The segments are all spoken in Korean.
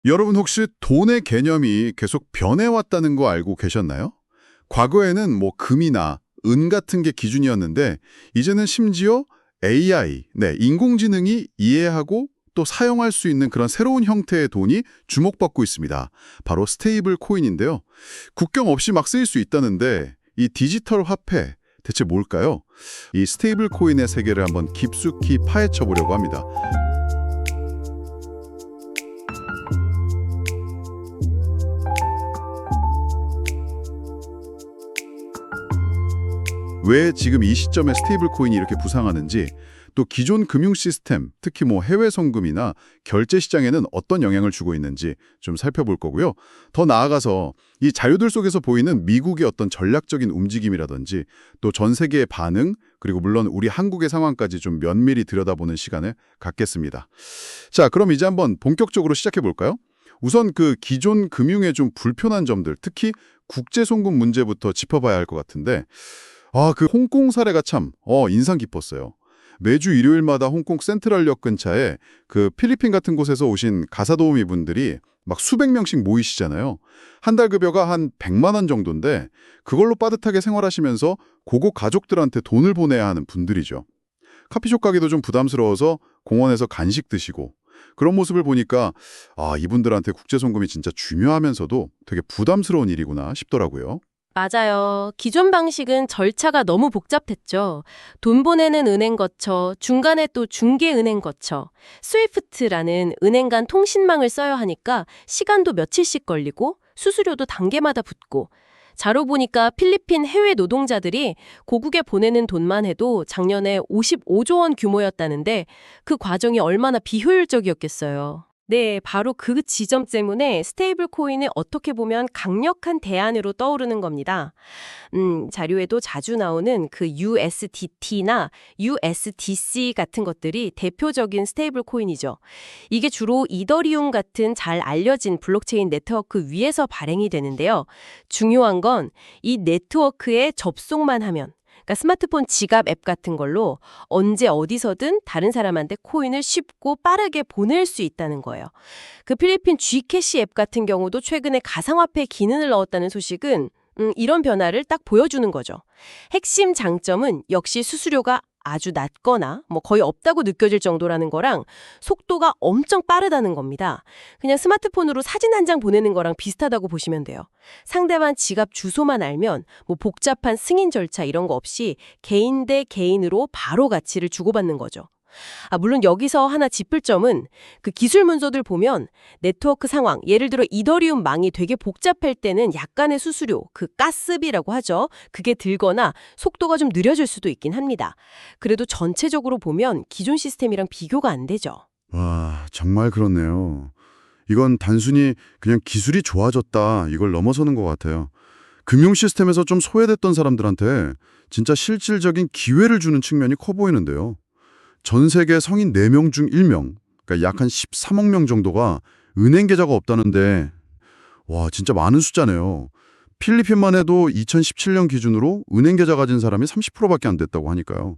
여러분 혹시 돈의 개념이 계속 변해왔다는 거 알고 계셨나요? 과거에는 뭐 금이나 은 같은 게 기준이었는데 이제는 심지어 AI, 인공지능이 이해하고 또 사용할 수 있는 그런 새로운 형태의 돈이 주목받고 있습니다. 바로 스테이블 코인인데요. 국경 없이 막 쓰일 수 있다는데 이 디지털 화폐 대체 뭘까요? 이 스테이블 코인의 세계를 한번 깊숙이 파헤쳐 보려고 합니다. 왜 지금 이 시점에 스테이블 코인이 이렇게 부상하는지, 또 기존 금융 시스템, 특히 뭐 해외 송금이나 결제 시장에는 어떤 영향을 주고 있는지 좀 살펴볼 거고요. 더 나아가서 이 자료들 속에서 보이는 미국의 어떤 전략적인 움직임이라든지 또 전 세계의 반응, 그리고 물론 우리 한국의 상황까지 좀 면밀히 들여다보는 시간을 갖겠습니다. 자, 그럼 이제 한번 본격적으로 시작해 볼까요? 우선 그 기존 금융의 좀 불편한 점들, 특히 국제 송금 문제부터 짚어봐야 할 것 같은데, 그 홍콩 사례가 참 인상 깊었어요. 매주 일요일마다 홍콩 센트럴역 근처에 그 필리핀 같은 곳에서 오신 가사도우미 분들이 막 수백 명씩 모이시잖아요. 한 달 급여가 한 100만 원 정도인데 그걸로 빠듯하게 생활하시면서 고국 가족들한테 돈을 보내야 하는 분들이죠. 커피숍 가기도 좀 부담스러워서 공원에서 간식 드시고, 그런 모습을 보니까 이분들한테 국제송금이 진짜 중요하면서도 되게 부담스러운 일이구나 싶더라고요. 맞아요. 기존 방식은 절차가 너무 복잡했죠. 돈 보내는 은행 거쳐, 중간에 또 중개은행 거쳐, 스위프트라는 은행 간 통신망을 써야 하니까 시간도 며칠씩 걸리고 수수료도 단계마다 붙고, 자료 보니까 필리핀 해외 노동자들이 고국에 보내는 돈만 해도 작년에 55조 원 규모였다는데 그 과정이 얼마나 비효율적이었겠어요. 네, 바로 그 지점 때문에 스테이블 코인은 어떻게 보면 강력한 대안으로 떠오르는 겁니다. 자료에도 자주 나오는 그 USDT나 USDC 같은 것들이 대표적인 스테이블 코인이죠. 이게 주로 이더리움 같은 잘 알려진 블록체인 네트워크 위에서 발행이 되는데요. 중요한 건 이 네트워크에 접속만 하면, 그러니까 스마트폰 지갑 앱 같은 걸로 언제 어디서든 다른 사람한테 코인을 쉽고 빠르게 보낼 수 있다는 거예요. 그 필리핀 G캐시 앱 같은 경우도 최근에 가상화폐 기능을 넣었다는 소식은 이런 변화를 딱 보여주는 거죠. 핵심 장점은 역시 수수료가 아주 낮거나 뭐 거의 없다고 느껴질 정도라는 거랑 속도가 엄청 빠르다는 겁니다. 그냥 스마트폰으로 사진 한 장 보내는 거랑 비슷하다고 보시면 돼요. 상대방 지갑 주소만 알면 뭐 복잡한 승인 절차 이런 거 없이 개인 대 개인으로 바로 가치를 주고받는 거죠. 물론 여기서 하나 짚을 점은 그 기술 문서들 보면 네트워크 상황, 예를 들어 이더리움 망이 되게 복잡할 때는 약간의 수수료, 그 가스비라고 하죠. 그게 들거나 속도가 좀 느려질 수도 있긴 합니다. 그래도 전체적으로 보면 기존 시스템이랑 비교가 안 되죠. 와, 정말 그렇네요. 이건 단순히 그냥 기술이 좋아졌다, 이걸 넘어서는 것 같아요. 금융 시스템에서 좀 소외됐던 사람들한테 진짜 실질적인 기회를 주는 측면이 커 보이는데요. 전 세계 성인 4명 중 1명, 그러니까 약 한 13억 명 정도가 은행 계좌가 없다는데, 와, 진짜 많은 숫자네요. 필리핀만 해도 2017년 기준으로 은행 계좌 가진 사람이 30%밖에 안 됐다고 하니까요.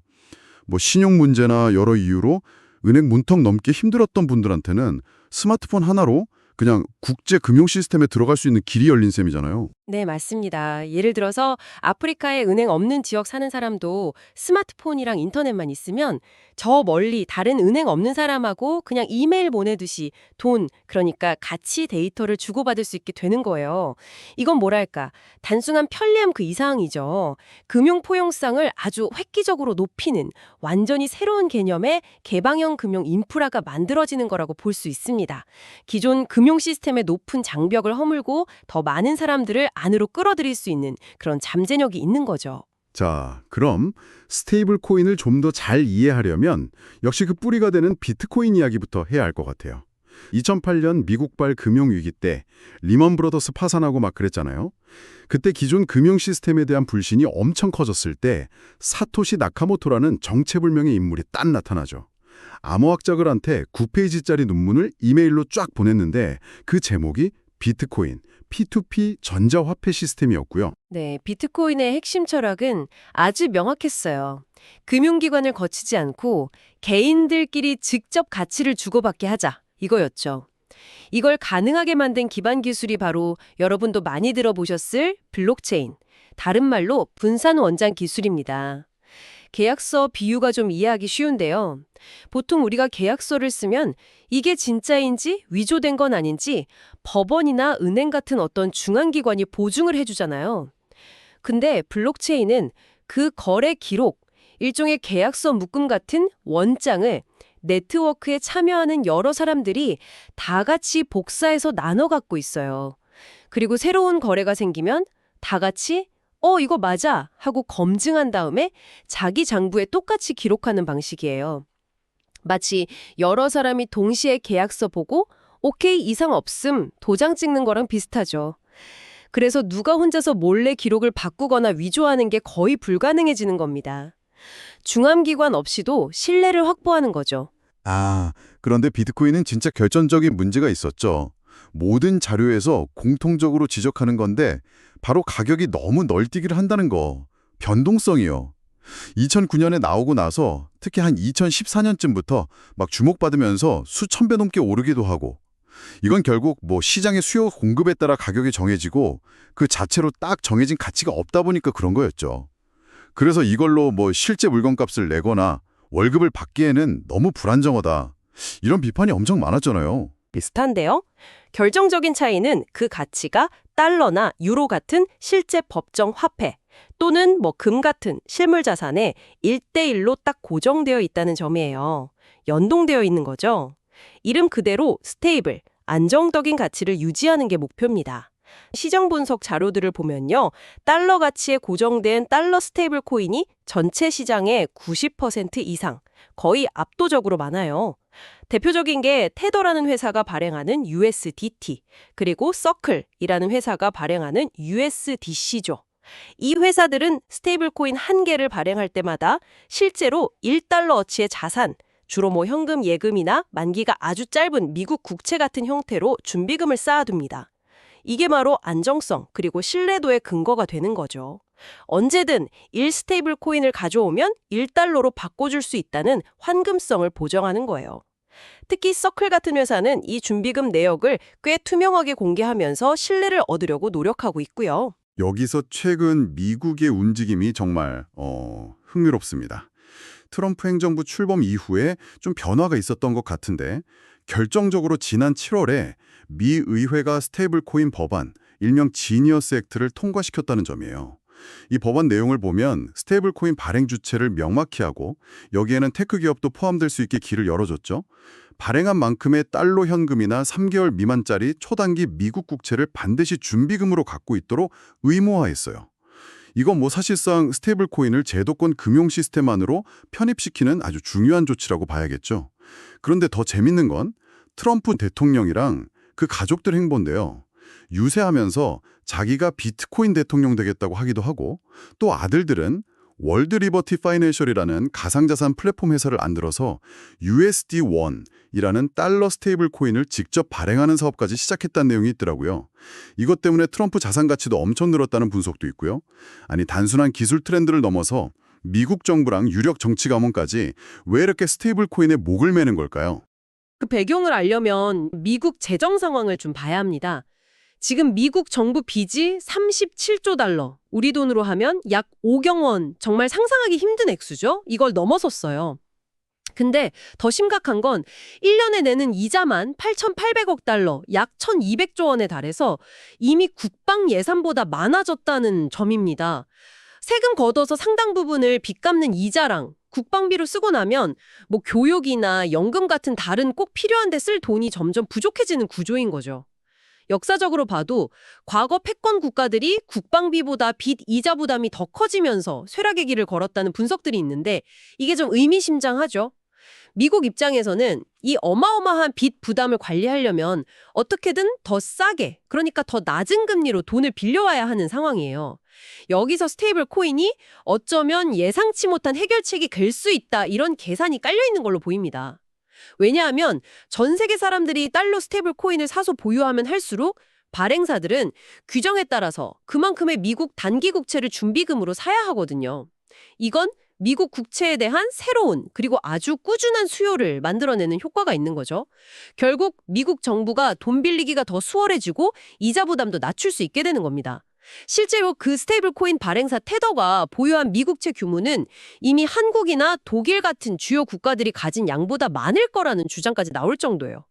뭐 신용 문제나 여러 이유로 은행 문턱 넘기 힘들었던 분들한테는 스마트폰 하나로 그냥 국제 금융 시스템에 들어갈 수 있는 길이 열린 셈이잖아요. 네, 맞습니다. 예를 들어서 아프리카에 은행 없는 지역 사는 사람도 스마트폰이랑 인터넷만 있으면 저 멀리 다른 은행 없는 사람하고 그냥 이메일 보내듯이 돈, 그러니까 가치 데이터를 주고받을 수 있게 되는 거예요. 이건 뭐랄까, 단순한 편리함 그 이상이죠. 금융 포용성을 아주 획기적으로 높이는 완전히 새로운 개념의 개방형 금융 인프라가 만들어지는 거라고 볼 수 있습니다. 기존 금융 시스템의 높은 장벽을 허물고 더 많은 사람들을 안으로 끌어들일 수 있는 그런 잠재력이 있는 거죠. 자, 그럼 스테이블 코인을 좀 더 잘 이해하려면 역시 그 뿌리가 되는 비트코인 이야기부터 해야 할 것 같아요. 2008년 미국발 금융위기 때 리먼 브러더스 파산하고 막 그랬잖아요. 그때 기존 금융 시스템에 대한 불신이 엄청 커졌을 때 사토시 나카모토라는 정체불명의 인물이 딱 나타나죠. 암호학자들한테 9페이지짜리 논문을 이메일로 쫙 보냈는데 그 제목이 비트코인, P2P 전자화폐 시스템이었고요. 네, 비트코인의 핵심 철학은 아주 명확했어요. 금융기관을 거치지 않고 개인들끼리 직접 가치를 주고받게 하자, 이거였죠. 이걸 가능하게 만든 기반 기술이 바로 여러분도 많이 들어보셨을 블록체인, 다른 말로 분산 원장 기술입니다. 계약서 비유가 좀 이해하기 쉬운데요. 보통 우리가 계약서를 쓰면 이게 진짜인지 위조된 건 아닌지 법원이나 은행 같은 어떤 중앙기관이 보증을 해주잖아요. 근데 블록체인은 그 거래 기록, 일종의 계약서 묶음 같은 원장을 네트워크에 참여하는 여러 사람들이 다 같이 복사해서 나눠 갖고 있어요. 그리고 새로운 거래가 생기면 다 같이 이거 맞아 하고 검증한 다음에 자기 장부에 똑같이 기록하는 방식이에요. 마치 여러 사람이 동시에 계약서 보고 오케이 이상 없음 도장 찍는 거랑 비슷하죠. 그래서 누가 혼자서 몰래 기록을 바꾸거나 위조하는 게 거의 불가능해지는 겁니다. 중앙기관 없이도 신뢰를 확보하는 거죠. 그런데 비트코인은 진짜 결정적인 문제가 있었죠. 모든 자료에서 공통적으로 지적하는 건데 바로 가격이 너무 널뛰기를 한다는 거, 변동성이요. 2009년에 나오고 나서 특히 한 2014년쯤부터 막 주목받으면서 수천 배 넘게 오르기도 하고 이건 결국 시장의 수요 공급에 따라 가격이 정해지고 그 자체로 딱 정해진 가치가 없다 보니까 그런 거였죠. 그래서 이걸로 실제 물건값을 내거나 월급을 받기에는 너무 불안정하다. 이런 비판이 엄청 많았잖아요. 비슷한데요? 결정적인 차이는 그 가치가 달러나 유로 같은 실제 법정 화폐 또는 금 같은 실물 자산에 1대1로 딱 고정되어 있다는 점이에요. 연동되어 있는 거죠. 이름 그대로 스테이블, 안정적인 가치를 유지하는 게 목표입니다. 시장 분석 자료들을 보면요. 달러 가치에 고정된 달러 스테이블 코인이 전체 시장의 90% 이상, 거의 압도적으로 많아요. 대표적인 게 테더라는 회사가 발행하는 USDT, 그리고 서클이라는 회사가 발행하는 USDC죠. 이 회사들은 스테이블 코인 한 개를 발행할 때마다 실제로 1달러어치의 자산, 주로 현금 예금이나 만기가 아주 짧은 미국 국채 같은 형태로 준비금을 쌓아둡니다. 이게 바로 안정성 그리고 신뢰도의 근거가 되는 거죠. 언제든 1스테이블 코인을 가져오면 1달러로 바꿔줄 수 있다는 환금성을 보장하는 거예요. 특히 서클 같은 회사는 이 준비금 내역을 꽤 투명하게 공개하면서 신뢰를 얻으려고 노력하고 있고요. 여기서 최근 미국의 움직임이 정말 흥미롭습니다. 트럼프 행정부 출범 이후에 좀 변화가 있었던 것 같은데 결정적으로 지난 7월에 미 의회가 스테이블 코인 법안, 일명 지니어스 액트를 통과시켰다는 점이에요. 이 법안 내용을 보면 스테이블 코인 발행 주체를 명확히 하고 여기에는 테크 기업도 포함될 수 있게 길을 열어줬죠. 발행한 만큼의 달러 현금이나 3개월 미만짜리 초단기 미국 국채를 반드시 준비금으로 갖고 있도록 의무화했어요. 이건 사실상 스테이블 코인을 제도권 금융 시스템 안으로 편입시키는 아주 중요한 조치라고 봐야겠죠. 그런데 더 재밌는 건 트럼프 대통령이랑 그 가족들 행보인데요. 유세하면서 자기가 비트코인 대통령 되겠다고 하기도 하고 또 아들들은 월드 리버티 파이낸셜이라는 가상자산 플랫폼 회사를 만들어서 USD1이라는 달러 스테이블 코인을 직접 발행하는 사업까지 시작했다는 내용이 있더라고요. 이것 때문에 트럼프 자산 가치도 엄청 늘었다는 분석도 있고요. 아니 단순한 기술 트렌드를 넘어서 미국 정부랑 유력 정치 가문까지 왜 이렇게 스테이블 코인에 목을 매는 걸까요? 그 배경을 알려면 미국 재정 상황을 좀 봐야 합니다. 지금 미국 정부 빚이 37조 달러, 우리 돈으로 하면 약 5경 원, 정말 상상하기 힘든 액수죠? 이걸 넘어섰어요. 근데 더 심각한 건 1년에 내는 이자만 8,800억 달러, 약 1,200조 원에 달해서 이미 국방 예산보다 많아졌다는 점입니다. 세금 걷어서 상당 부분을 빚 갚는 이자랑 국방비로 쓰고 나면 교육이나 연금 같은 다른 꼭 필요한 데 쓸 돈이 점점 부족해지는 구조인 거죠. 역사적으로 봐도 과거 패권 국가들이 국방비보다 빚 이자 부담이 더 커지면서 쇠락의 길을 걸었다는 분석들이 있는데 이게 좀 의미심장하죠. 미국 입장에서는 이 어마어마한 빚 부담을 관리하려면 어떻게든 더 싸게, 그러니까 더 낮은 금리로 돈을 빌려와야 하는 상황이에요. 여기서 스테이블 코인이 어쩌면 예상치 못한 해결책이 될 수 있다, 이런 계산이 깔려 있는 걸로 보입니다. 왜냐하면 전 세계 사람들이 달러 스테이블 코인을 사서 보유하면 할수록 발행사들은 규정에 따라서 그만큼의 미국 단기 국채를 준비금으로 사야 하거든요. 이건 미국 국채에 대한 새로운 그리고 아주 꾸준한 수요를 만들어내는 효과가 있는 거죠. 결국 미국 정부가 돈 빌리기가 더 수월해지고 이자 부담도 낮출 수 있게 되는 겁니다. 실제로 그 스테이블 코인 발행사 테더가 보유한 미국채 규모는 이미 한국이나 독일 같은 주요 국가들이 가진 양보다 많을 거라는 주장까지 나올 정도예요.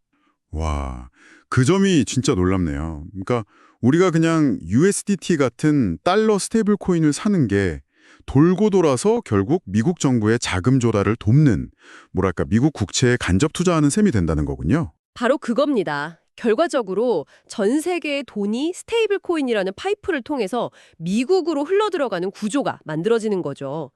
와, 그 점이 진짜 놀랍네요. 그러니까 우리가 그냥 USDT 같은 달러 스테이블 코인을 사는 게 돌고 돌아서 결국 미국 정부의 자금 조달을 돕는, 뭐랄까, 미국 국채에 간접 투자하는 셈이 된다는 거군요. 바로 그겁니다. 결과적으로 전 세계의 돈이 스테이블 코인이라는 파이프를 통해서 미국으로 흘러들어가는 구조가 만들어지는 거죠.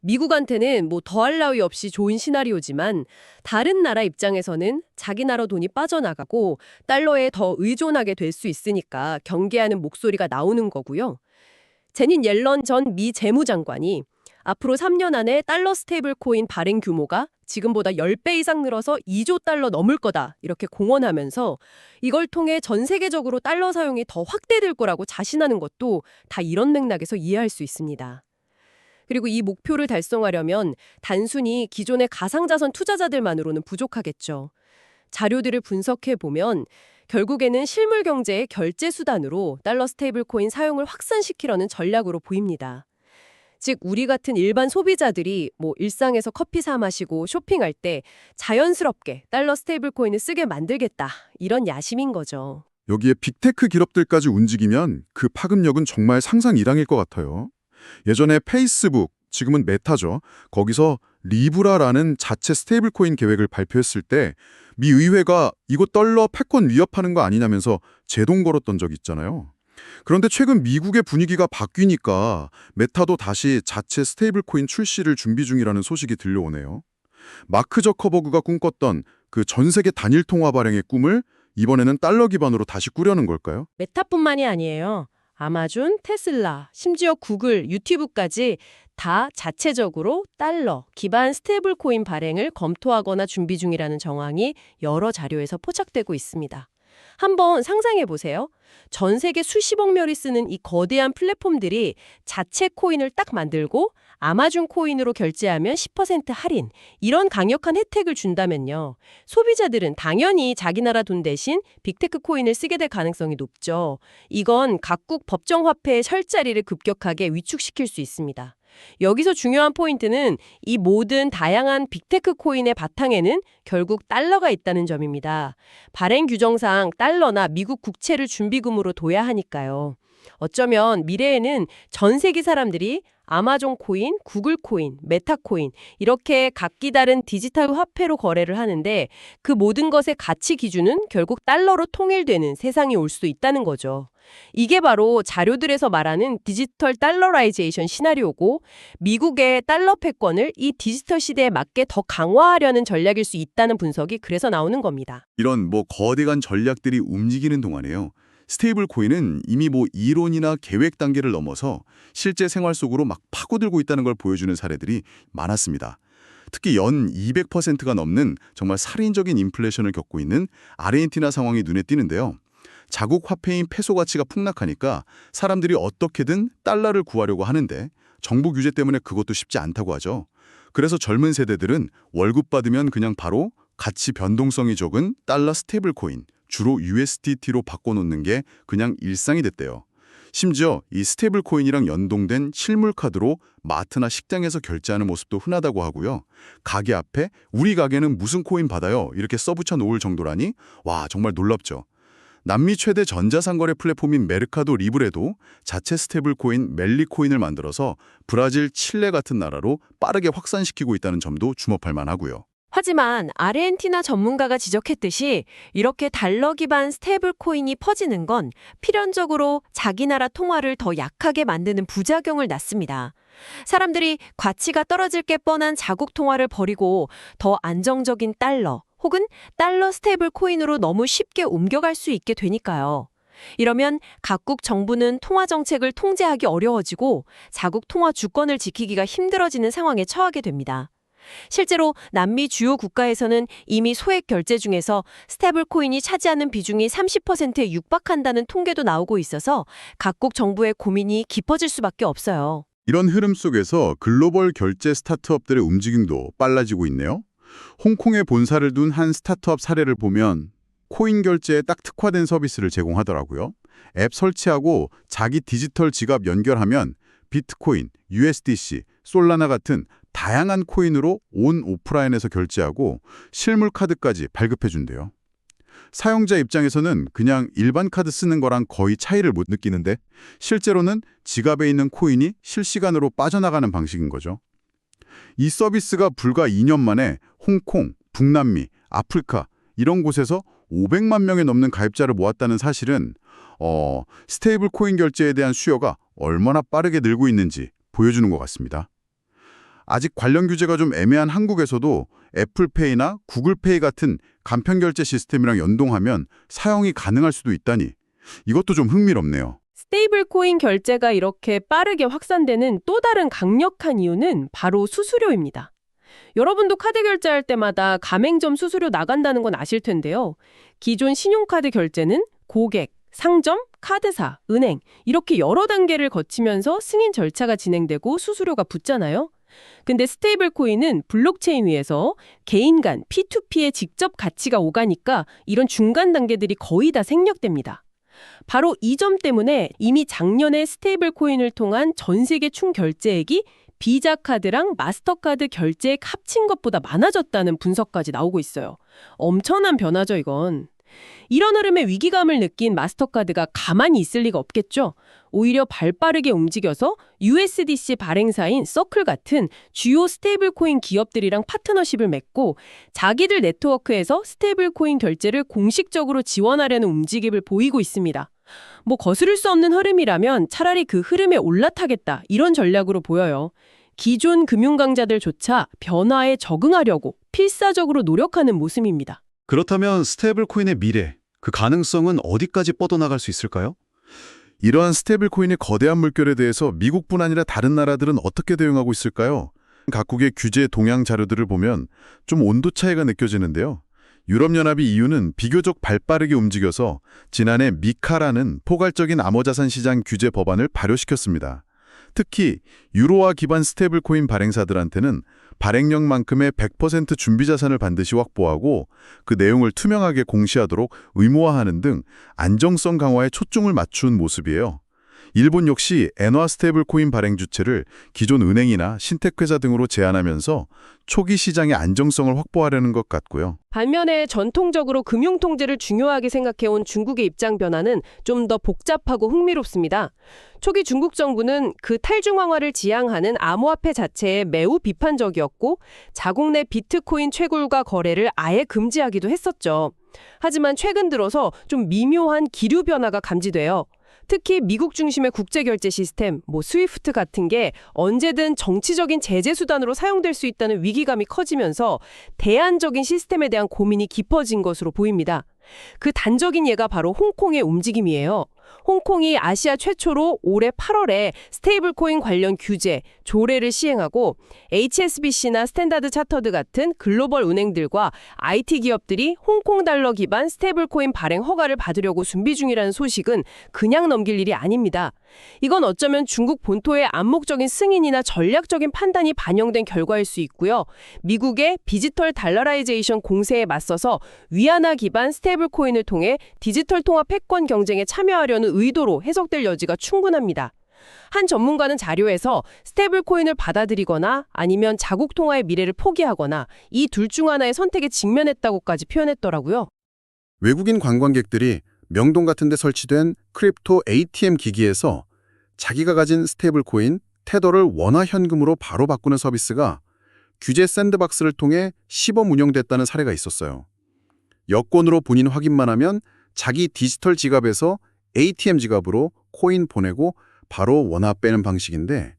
미국한테는 뭐 더할 나위 없이 좋은 시나리오지만 다른 나라 입장에서는 자기 나라 돈이 빠져나가고 달러에 더 의존하게 될 수 있으니까 경계하는 목소리가 나오는 거고요. 제닛 옐런 전 미 재무장관이 앞으로 3년 안에 달러 스테이블 코인 발행 규모가 지금보다 10배 이상 늘어서 2조 달러 넘을 거다 이렇게 공언하면서 이걸 통해 전 세계적으로 달러 사용이 더 확대될 거라고 자신하는 것도 다 이런 맥락에서 이해할 수 있습니다. 그리고 이 목표를 달성하려면 단순히 기존의 가상자산 투자자들만으로는 부족하겠죠. 자료들을 분석해 보면 결국에는 실물 경제의 결제 수단으로 달러 스테이블 코인 사용을 확산시키려는 전략으로 보입니다. 즉 우리 같은 일반 소비자들이 뭐 일상에서 커피 사 마시고 쇼핑할 때 자연스럽게 달러 스테이블 코인을 쓰게 만들겠다. 이런 야심인 거죠. 여기에 빅테크 기업들까지 움직이면 그 파급력은 정말 상상 이상일 것 같아요. 예전에 페이스북, 지금은 메타죠. 거기서 리브라라는 자체 스테이블 코인 계획을 발표했을 때 미 의회가 이거 달러 패권 위협하는 거 아니냐면서 제동 걸었던 적 있잖아요. 그런데 최근 미국의 분위기가 바뀌니까 메타도 다시 자체 스테이블 코인 출시를 준비 중이라는 소식이 들려오네요. 마크 저커버그가 꿈꿨던 그 전 세계 단일 통화 발행의 꿈을 이번에는 달러 기반으로 다시 꾸려는 걸까요? 메타뿐만이 아니에요. 아마존, 테슬라, 심지어 구글, 유튜브까지 다 자체적으로 달러 기반 스테이블 코인 발행을 검토하거나 준비 중이라는 정황이 여러 자료에서 포착되고 있습니다. 한번 상상해 보세요. 전 세계 수십억 명이 쓰는 이 거대한 플랫폼들이 자체 코인을 딱 만들고 아마존 코인으로 결제하면 10% 할인, 이런 강력한 혜택을 준다면요. 소비자들은 당연히 자기 나라 돈 대신 빅테크 코인을 쓰게 될 가능성이 높죠. 이건 각국 법정 화폐의 설 자리를 급격하게 위축시킬 수 있습니다. 여기서 중요한 포인트는 이 모든 다양한 빅테크 코인의 바탕에는 결국 달러가 있다는 점입니다. 발행 규정상 달러나 미국 국채를 준비금으로 둬야 하니까요. 어쩌면 미래에는 전 세계 사람들이 아마존 코인, 구글 코인, 메타 코인 이렇게 각기 다른 디지털 화폐로 거래를 하는데 그 모든 것의 가치 기준은 결국 달러로 통일되는 세상이 올 수도 있다는 거죠. 이게 바로 자료들에서 말하는 디지털 달러라이제이션 시나리오고 미국의 달러 패권을 이 디지털 시대에 맞게 더 강화하려는 전략일 수 있다는 분석이 그래서 나오는 겁니다. 이런 거대한 전략들이 움직이는 동안에요. 스테이블 코인은 이미 이론이나 계획 단계를 넘어서 실제 생활 속으로 막 파고들고 있다는 걸 보여주는 사례들이 많았습니다. 특히 연 200%가 넘는 정말 살인적인 인플레이션을 겪고 있는 아르헨티나 상황이 눈에 띄는데요. 자국 화폐인 페소 가치가 폭락하니까 사람들이 어떻게든 달러를 구하려고 하는데 정부 규제 때문에 그것도 쉽지 않다고 하죠. 그래서 젊은 세대들은 월급 받으면 그냥 바로 가치 변동성이 적은 달러 스테이블 코인, 주로 USDT로 바꿔놓는 게 그냥 일상이 됐대요. 심지어 이 스테이블 코인이랑 연동된 실물 카드로 마트나 식당에서 결제하는 모습도 흔하다고 하고요. 가게 앞에 우리 가게는 무슨 코인 받아요 이렇게 써붙여 놓을 정도라니 와 정말 놀랍죠. 남미 최대 전자상거래 플랫폼인 메르카도 리브레도 자체 스테이블 코인 멜리 코인을 만들어서 브라질, 칠레 같은 나라로 빠르게 확산시키고 있다는 점도 주목할 만하고요. 하지만 아르헨티나 전문가가 지적했듯이 이렇게 달러 기반 스테이블 코인이 퍼지는 건 필연적으로 자기 나라 통화를 더 약하게 만드는 부작용을 낳습니다. 사람들이 가치가 떨어질 게 뻔한 자국 통화를 버리고 더 안정적인 달러 혹은 달러 스테이블 코인으로 너무 쉽게 옮겨갈 수 있게 되니까요. 이러면 각국 정부는 통화 정책을 통제하기 어려워지고 자국 통화 주권을 지키기가 힘들어지는 상황에 처하게 됩니다. 실제로 남미 주요 국가에서는 이미 소액 결제 중에서 스테이블 코인이 차지하는 비중이 30%에 육박한다는 통계도 나오고 있어서 각국 정부의 고민이 깊어질 수밖에 없어요. 이런 흐름 속에서 글로벌 결제 스타트업들의 움직임도 빨라지고 있네요. 홍콩에 본사를 둔 한 스타트업 사례를 보면 코인 결제에 딱 특화된 서비스를 제공하더라고요. 앱 설치하고 자기 디지털 지갑 연결하면 비트코인, USDC, 솔라나 같은 다양한 코인으로 온 오프라인에서 결제하고 실물 카드까지 발급해준대요. 사용자 입장에서는 그냥 일반 카드 쓰는 거랑 거의 차이를 못 느끼는데 실제로는 지갑에 있는 코인이 실시간으로 빠져나가는 방식인 거죠. 이 서비스가 불과 2년 만에 홍콩, 북남미, 아프리카 이런 곳에서 500만 명이 넘는 가입자를 모았다는 사실은 스테이블 코인 결제에 대한 수요가 얼마나 빠르게 늘고 있는지 보여주는 것 같습니다. 아직 관련 규제가 좀 애매한 한국에서도 애플페이나 구글페이 같은 간편 결제 시스템이랑 연동하면 사용이 가능할 수도 있다니 이것도 좀 흥미롭네요. 스테이블 코인 결제가 이렇게 빠르게 확산되는 또 다른 강력한 이유는 바로 수수료입니다. 여러분도 카드 결제할 때마다 가맹점 수수료 나간다는 건 아실 텐데요. 기존 신용카드 결제는 고객, 상점, 카드사, 은행 이렇게 여러 단계를 거치면서 승인 절차가 진행되고 수수료가 붙잖아요. 근데 스테이블 코인은 블록체인 위에서 개인 간 P2P의 직접 가치가 오가니까 이런 중간 단계들이 거의 다 생략됩니다. 바로 이 점 때문에 이미 작년에 스테이블 코인을 통한 전 세계 총 결제액이 비자 카드랑 마스터카드 결제액 합친 것보다 많아졌다는 분석까지 나오고 있어요. 엄청난 변화죠, 이건. 이런 흐름에 위기감을 느낀 마스터카드가 가만히 있을 리가 없겠죠. 오히려 발빠르게 움직여서 USDC 발행사인 서클 같은 주요 스테이블코인 기업들이랑 파트너십을 맺고 자기들 네트워크에서 스테이블코인 결제를 공식적으로 지원하려는 움직임을 보이고 있습니다. 뭐 거스를 수 없는 흐름이라면 차라리 그 흐름에 올라타겠다 이런 전략으로 보여요. 기존 금융 강자들조차 변화에 적응하려고 필사적으로 노력하는 모습입니다. 그렇다면 스테이블 코인의 미래, 그 가능성은 어디까지 뻗어나갈 수 있을까요? 이러한 스테이블 코인의 거대한 물결에 대해서 미국뿐 아니라 다른 나라들은 어떻게 대응하고 있을까요? 각국의 규제 동향 자료들을 보면 좀 온도 차이가 느껴지는데요. 유럽연합이 EU는 비교적 발빠르게 움직여서 지난해 미카라는 포괄적인 암호자산 시장 규제 법안을 발효시켰습니다. 특히 유로화 기반 스테이블 코인 발행사들한테는 발행량만큼의 100% 준비 자산을 반드시 확보하고 그 내용을 투명하게 공시하도록 의무화하는 등 안정성 강화에 초점을 맞춘 모습이에요. 일본 역시 엔화 스테이블 코인 발행 주체를 기존 은행이나 신텍회사 등으로 제한하면서 초기 시장의 안정성을 확보하려는 것 같고요. 반면에 전통적으로 금융 통제를 중요하게 생각해온 중국의 입장 변화는 좀 더 복잡하고 흥미롭습니다. 초기 중국 정부는 그 탈중앙화를 지향하는 암호화폐 자체에 매우 비판적이었고 자국 내 비트코인 채굴과 거래를 아예 금지하기도 했었죠. 하지만 최근 들어서 좀 미묘한 기류 변화가 감지돼요. 특히 미국 중심의 국제결제 시스템, 스위프트 같은 게 언제든 정치적인 제재 수단으로 사용될 수 있다는 위기감이 커지면서 대안적인 시스템에 대한 고민이 깊어진 것으로 보입니다. 그 단적인 예가 바로 홍콩의 움직임이에요. 홍콩이 아시아 최초로 올해 8월에 스테이블코인 관련 규제, 조례를 시행하고 HSBC나 스탠다드 차터드 같은 글로벌 은행들과 IT 기업들이 홍콩 달러 기반 스테이블코인 발행 허가를 받으려고 준비 중이라는 소식은 그냥 넘길 일이 아닙니다. 이건 어쩌면 중국 본토의 암묵적인 승인이나 전략적인 판단이 반영된 결과일 수 있고요. 미국의 디지털 달러라이제이션 공세에 맞서서 위안화 기반 스테이블코인을 통해 디지털 통화 패권 경쟁에 참여하려는 의도로 해석될 여지가 충분합니다. 한 전문가는 자료에서 스테이블코인을 받아들이거나 아니면 자국 통화의 미래를 포기하거나 이 둘 중 하나의 선택에 직면했다고까지 표현했더라고요. 외국인 관광객들이 명동 같은 데 설치된 크립토 ATM 기기에서 자기가 가진 스테이블 코인 테더를 원화 현금으로 바로 바꾸는 서비스가 규제 샌드박스를 통해 시범 운영됐다는 사례가 있었어요. 여권으로 본인 확인만 하면 자기 디지털 지갑에서 ATM 지갑으로 코인 보내고 바로 원화 빼는 방식인데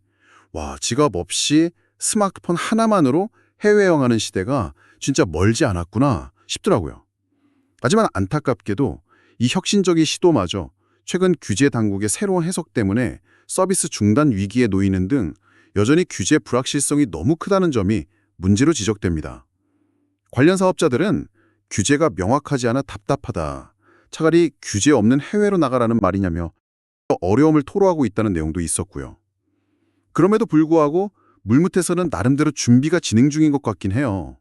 지갑 없이 스마트폰 하나만으로 해외 여행하는 시대가 진짜 멀지 않았구나 싶더라고요. 하지만 안타깝게도 이 혁신적인 시도마저 최근 규제 당국의 새로운 해석 때문에 서비스 중단 위기에 놓이는 등 여전히 규제 불확실성이 너무 크다는 점이 문제로 지적됩니다. 관련 사업자들은 규제가 명확하지 않아 답답하다. 차라리 규제 없는 해외로 나가라는 말이냐며 어려움을 토로하고 있다는 내용도 있었고요. 그럼에도 불구하고 물밑에서는 나름대로 준비가 진행 중인 것 같긴 해요.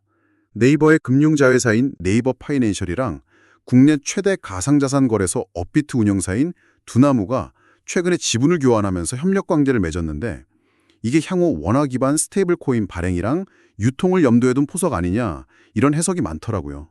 네이버의 금융자회사인 네이버 파이낸셜이랑 국내 최대 가상자산 거래소 업비트 운영사인 두나무가 최근에 지분을 교환하면서 협력 관계를 맺었는데 이게 향후 원화 기반 스테이블 코인 발행이랑 유통을 염두에 둔 포석 아니냐 이런 해석이 많더라고요.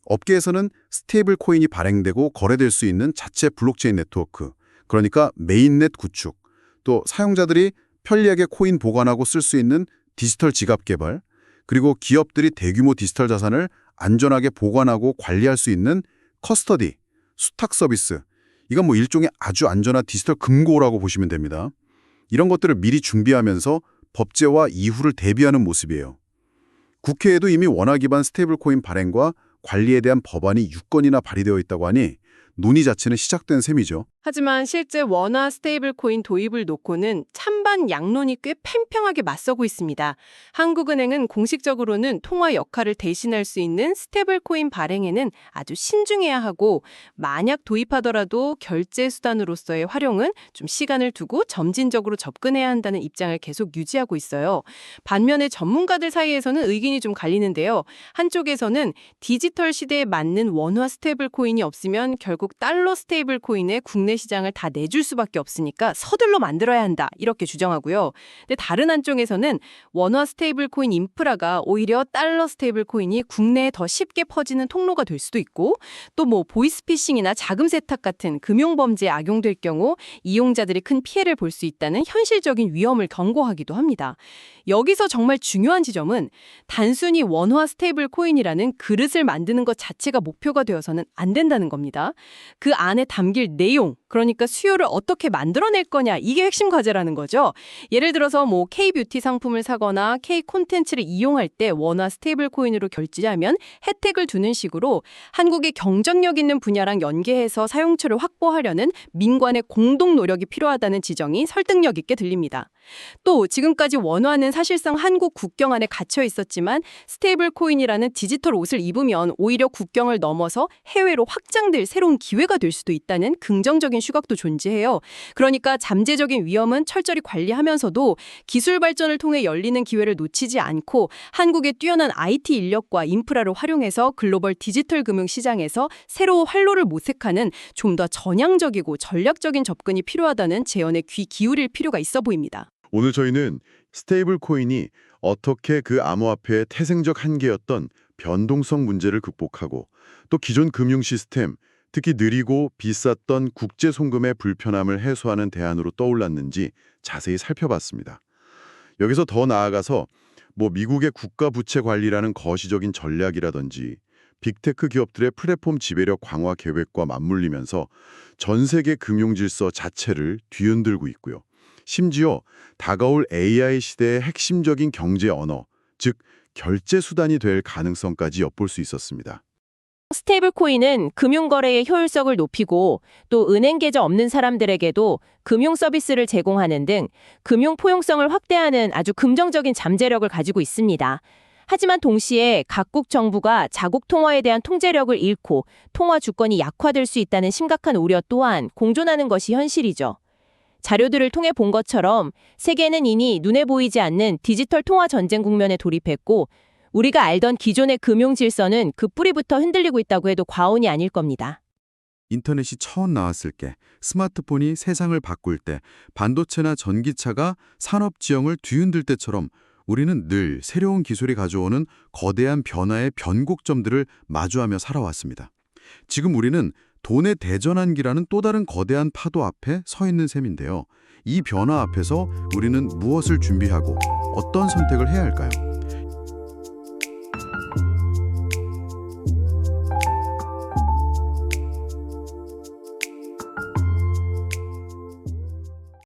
업계에서는 스테이블 코인이 발행되고 거래될 수 있는 자체 블록체인 네트워크, 그러니까 메인넷 구축, 또 사용자들이 편리하게 코인 보관하고 쓸 수 있는 디지털 지갑 개발, 그리고 기업들이 대규모 디지털 자산을 안전하게 보관하고 관리할 수 있는 커스터디, 수탁 서비스, 이건 뭐 일종의 아주 안전한 디지털 금고라고 보시면 됩니다. 이런 것들을 미리 준비하면서 법제화 이후를 대비하는 모습이에요. 국회에도 이미 원화 기반 스테이블 코인 발행과 관리에 대한 법안이 6건이나 발의되어 있다고 하니 논의 자체는 시작된 셈이죠. 하지만 실제 원화 스테이블 코인 도입을 놓고는 찬반 양론이 꽤 팽팽하게 맞서고 있습니다. 한국은행은 공식적으로는 통화 역할을 대신할 수 있는 스테이블 코인 발행에는 아주 신중해야 하고 만약 도입하더라도 결제 수단으로서의 활용은 좀 시간을 두고 점진적으로 접근해야 한다는 입장을 계속 유지하고 있어요. 반면에 전문가들 사이에서는 의견이 좀 갈리는데요. 한쪽에서는 디지털 시대에 맞는 원화 스테이블 코인이 없으면 결국 달러 스테이블 코인의 국내 시장을 다 내줄 수밖에 없으니까 서둘러 만들어야 한다 이렇게 주장하고요. 근데 다른 한쪽에서는 원화 스테이블 코인 인프라가 오히려 달러 스테이블 코인이 국내에 더 쉽게 퍼지는 통로가 될 수도 있고 또 뭐 보이스피싱이나 자금 세탁 같은 금융 범죄에 악용될 경우 이용자들이 큰 피해를 볼 수 있다는 현실적인 위험을 경고하기도 합니다. 여기서 정말 중요한 지점은 단순히 원화 스테이블 코인이라는 그릇을 만드는 것 자체가 목표가 되어서는 안 된다는 겁니다. 그 안에 담길 내용, 그러니까 수요를 어떻게 만들어낼 거냐, 이게 핵심 과제라는 거죠. 예를 들어서 뭐 K-뷰티 상품을 사거나 K-콘텐츠를 이용할 때 원화 스테이블 코인으로 결제하면 혜택을 두는 식으로 한국의 경쟁력 있는 분야랑 연계해서 사용처를 확보하려는 민관의 공동 노력이 필요하다는 지적이 설득력 있게 들립니다. 또 지금까지 원화는 사실상 한국 국경 안에 갇혀 있었지만 스테이블 코인이라는 디지털 옷을 입으면 오히려 국경을 넘어서 해외로 확장될 새로운 기회가 될 수도 있다는 긍정적인 시각도 존재해요. 그러니까 잠재적인 위험은 철저히 관리하면서도 기술 발전을 통해 열리는 기회를 놓치지 않고 한국의 뛰어난 IT 인력과 인프라를 활용해서 글로벌 디지털 금융 시장에서 새로운 활로를 모색하는 좀 더 전향적이고 전략적인 접근이 필요하다는 제언에 귀 기울일 필요가 있어 보입니다. 오늘 저희는 스테이블 코인이 어떻게 그 암호화폐의 태생적 한계였던 변동성 문제를 극복하고 또 기존 금융 시스템, 특히 느리고 비쌌던 국제 송금의 불편함을 해소하는 대안으로 떠올랐는지 자세히 살펴봤습니다. 여기서 더 나아가서 뭐 미국의 국가 부채 관리라는 거시적인 전략이라든지 빅테크 기업들의 플랫폼 지배력 강화 계획과 맞물리면서 전 세계 금융 질서 자체를 뒤흔들고 있고요. 심지어 다가올 AI 시대의 핵심적인 경제 언어, 즉 결제 수단이 될 가능성까지 엿볼 수 있었습니다. 스테이블 코인은 금융거래의 효율성을 높이고 또 은행 계좌 없는 사람들에게도 금융 서비스를 제공하는 등 금융 포용성을 확대하는 아주 긍정적인 잠재력을 가지고 있습니다. 하지만 동시에 각국 정부가 자국 통화에 대한 통제력을 잃고 통화 주권이 약화될 수 있다는 심각한 우려 또한 공존하는 것이 현실이죠. 자료들을 통해 본 것처럼 세계는 이미 눈에 보이지 않는 디지털 통화 전쟁 국면에 돌입했고 우리가 알던 기존의 금융 질서는 그 뿌리부터 흔들리고 있다고 해도 과언이 아닐 겁니다. 인터넷이 처음 나왔을 때, 스마트폰이 세상을 바꿀 때, 반도체나 전기차가 산업 지형을 뒤흔들 때처럼 우리는 늘 새로운 기술이 가져오는 거대한 변화의 변곡점들을 마주하며 살아왔습니다. 지금 우리는 돈의 대전환기라는 또 다른 거대한 파도 앞에 서 있는 셈인데요. 이 변화 앞에서 우리는 무엇을 준비하고 어떤 선택을 해야 할까요?